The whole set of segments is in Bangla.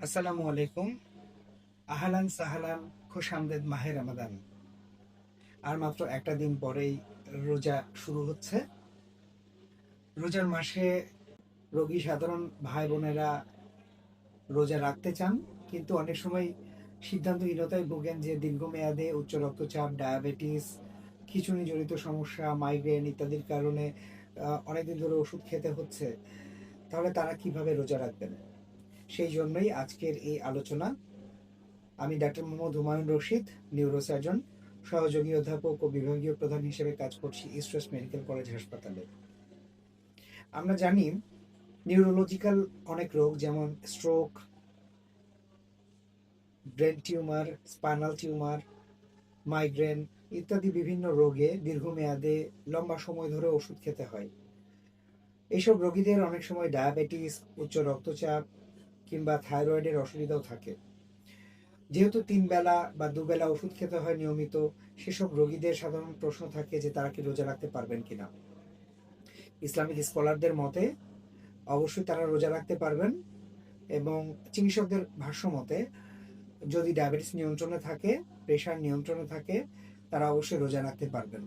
আসসালামু আলাইকুম। আহলান সাহালান, খুশ আমদেদ মাহে রমাদান। আর মাত্র একটা দিন পরেই রোজা শুরু হচ্ছে। রোজার মাসে রোগী সাধারণ ভাই বোনেরা রোজা রাখতে চান, কিন্তু অনেক সময় সিদ্ধান্তহীনতায় ভোগেন যে দীর্ঘমেয়াদে উচ্চ রক্তচাপ, ডায়াবেটিস, খিঁচুনি জনিত সমস্যা, মাইগ্রেন ইত্যাদির কারণে অনেকদিন ধরে ওষুধ খেতে হচ্ছে। তাহলে তারা কিভাবে রোজা রাখবেন? সেই জন্যই আজকের এই আলোচনা। আমি ডাক্তার মোহাম্মদ হুমায়ুন রশিদ, নিউরোসার্জন, সহযোগী অধ্যাপক ও বিভাগীয় প্রধান হিসেবে কাজ করছি ইস্ট ওয়েস্ট মেডিকেল কলেজ হাসপাতালে। আমরা জানি নিউরোলজিক্যাল অনেক রোগ, যেমন stroke, brain tumour, spinal tumour, migraine ইত্যাদি বিভিন্ন রোগে দীর্ঘমেয়াদে লম্বা সময় ধরে ওষুধ খেতে হয়। এইসব রোগীদের অনেক সময় ডায়াবেটিস, উচ্চ রক্তচাপ কিংবা থাইরয়েডের অসুবিধাও থাকে। যেহেতু 3 বেলা বা 2 বেলা ওষুধ খেতে হয় নিয়মিত, সেসব রোগীদের সাধারণ প্রশ্ন থাকে যে তারা কি রোজা রাখতে পারবেন কিনা। ইসলামিক স্কলারদের মতে অবশ্যই তারা রোজা রাখতে পারবেন, এবং চিকিৎসকদের ভাষ্য মতে যদি ডায়াবেটিস নিয়ন্ত্রণে থাকে, প্রেশার নিয়ন্ত্রণে থাকে, তারা অবশ্যই রোজা রাখতে পারবেন।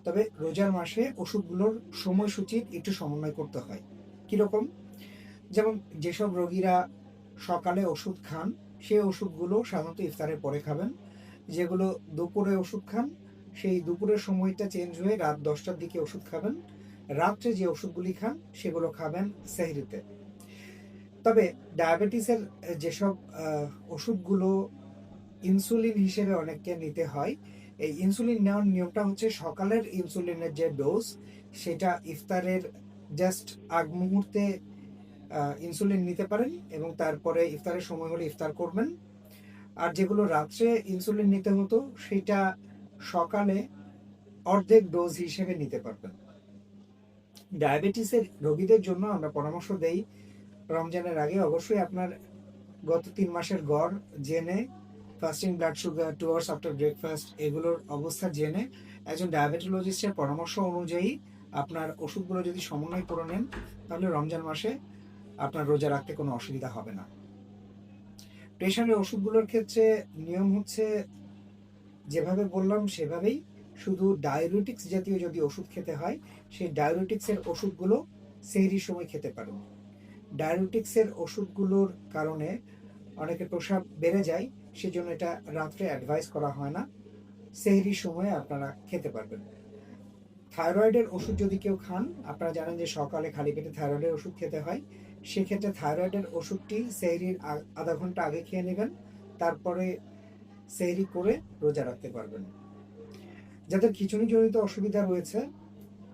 তবে রোজার মাসে ওষুধগুলোর সময়সূচির একটু সমন্বয় করতে হয়। কীরকম? যেমন যেসব রোগীরা সকালে ওষুধ খান, সেই ওষুধগুলো সাধারণত ইফতারের পরে খাবেন। যেগুলো দুপুরে ওষুধ খান, সেই দুপুরের সময়টা চেঞ্জ হয়ে রাত 10টার দিকে ওষুধ খাবেন। রাত্রে যে ওষুধগুলি খান সেগুলো খাবেন সেহরিতে। তবে ডায়াবেটিসের যেসব ওষুধগুলো ইনসুলিন হিসেবে অনেককে নিতে হয়, এই ইনসুলিন নেওয়ার নিয়মটা হচ্ছে সকালের ইনসুলিনের যে ডোজ, সেটা ইফতারের জাস্ট আগ মুহূর্তে ইনসুলিন নিতে পারেন এবং তারপরে ইফতারের সময় হলে ইফতার করবেন। আর যেগুলো রাত্রে ইনসুলিন নিতে হতো, সেটা সকালে অর্ধেক ডোজ হিসেবে নিতে পারবেন। ডায়াবেটিসের রোগীদের জন্য আমরা পরামর্শ দেই, রমজানের আগে অবশ্যই আপনার গত 3 মাসের গড় জেনে, fasting blood sugar, 2 hours after breakfast, এগুলোর অবস্থা জেনে একজন ডায়াবেটোলজিস্টের পরামর্শ অনুযায়ী আপনার ওষুধগুলো যদি সমন্বয় করে নেন, তাহলে রমজান মাসে আপনার রোজা রাখতে কোনো অসুবিধা হবে না। প্রেশারের ওষুধগুলোর ক্ষেত্রে নিয়ম হচ্ছে যেভাবে বললাম সেভাবেই, শুধু ডায়ুরেটিক্স জাতীয় যদি ওষুধ খেতে হয়, সেই ডায়ুরেটিক্সের ওষুধগুলো সেহরির সময় খেতে পারেন। ডায়ুরেটিক্সের ওষুধগুলোর কারণে অনেকের প্রস্রাব বেড়ে যায়, সেজন্য এটা রাত্রে অ্যাডভাইস করা হয় না, সেহরির সময়ে আপনারা খেতে পারবেন। থাইরয়েডের ওষুধ যদি কেউ খান, আপনারা জানেন যে সকালে খালি পেটে থাইরয়েডের ওষুধ খেতে হয়, সেক্ষেত্রে থাইরয়েডের ওষুধটি সেহরির আধা ঘন্টা আগে খেয়ে নেবেন, তারপরে সেহরি করে রোজা রাখতে পারবেন। যাদের খিঁচুনিজনিত অসুবিধা রয়েছে,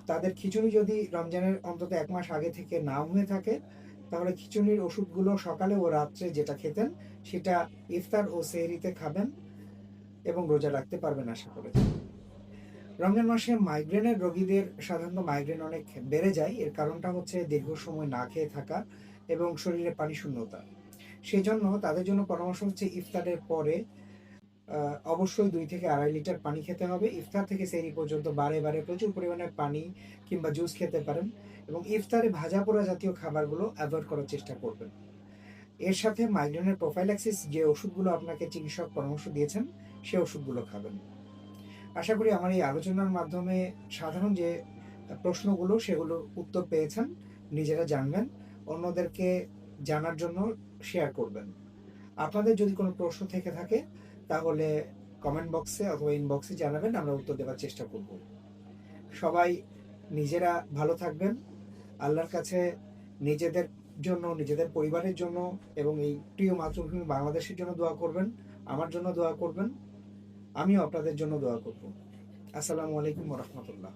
তাদের খিঁচুনি যদি রমজানের অন্তত 1 মাস আগে থেকে নাও হয়ে থাকে, তাহলে খিঁচুনির ওষুধগুলো সকালে ও রাত্রে যেটা খেতেন সেটা ইফতার ও সেহরিতে খাবেন এবং রোজা রাখতে পারবেন আশা করে। রমজান মাসে মাইগ্রেনের রোগীদের সাধারণত মাইগ্রেন অনেক বেড়ে যায়। এর কারণটা হচ্ছে দীর্ঘ সময় না খেয়ে থাকা এবং শরীরে পানি শূন্যতা। সেই জন্য তাদের জন্য পরামর্শ হচ্ছে ইফতারের পরে অবশ্যই 2 থেকে 2.5 লিটার পানি খেতে হবে। ইফতার থেকে সেহরি পর্যন্ত বারে বারে প্রচুর পরিমাণে পানি কিংবা জুস খেতে পারেন, এবং ইফতারে ভাজা পোড়া জাতীয় খাবারগুলো অ্যাভয়েড করার চেষ্টা করবেন। এর সাথে মাইগ্রেনের প্রোফাইল্যাক্সিস যে ওষুধগুলো আপনাকে চিকিৎসক পরামর্শ দিয়েছেন, সে ওষুধগুলো খাবেন। আশা করি আমার এই আলোচনার মাধ্যমে সাধারণ যে প্রশ্নগুলো, সেগুলোর উত্তর পেয়েছেন, নিজেরা জানবেন, অন্যদেরকে জানার জন্য শেয়ার করবেন। আপনাদের যদি কোনো প্রশ্ন থেকে থাকে, তাহলে কমেন্ট বক্সে অথবা ইনবক্সে জানাবেন, আমরা উত্তর দেওয়ার চেষ্টা করব। সবাই নিজেরা ভালো থাকবেন, আল্লাহর কাছে নিজেদের জন্য, নিজেদের পরিবারের জন্য এবং এই প্রিয় মাতৃভূমি বাংলাদেশের জন্য দোয়া করবেন, আমার জন্য দোয়া করবেন, আমিও আপনাদের জন্য দোয়া করব। আসসালামু আলাইকুম ওয়া রাহমাতুল্লাহ।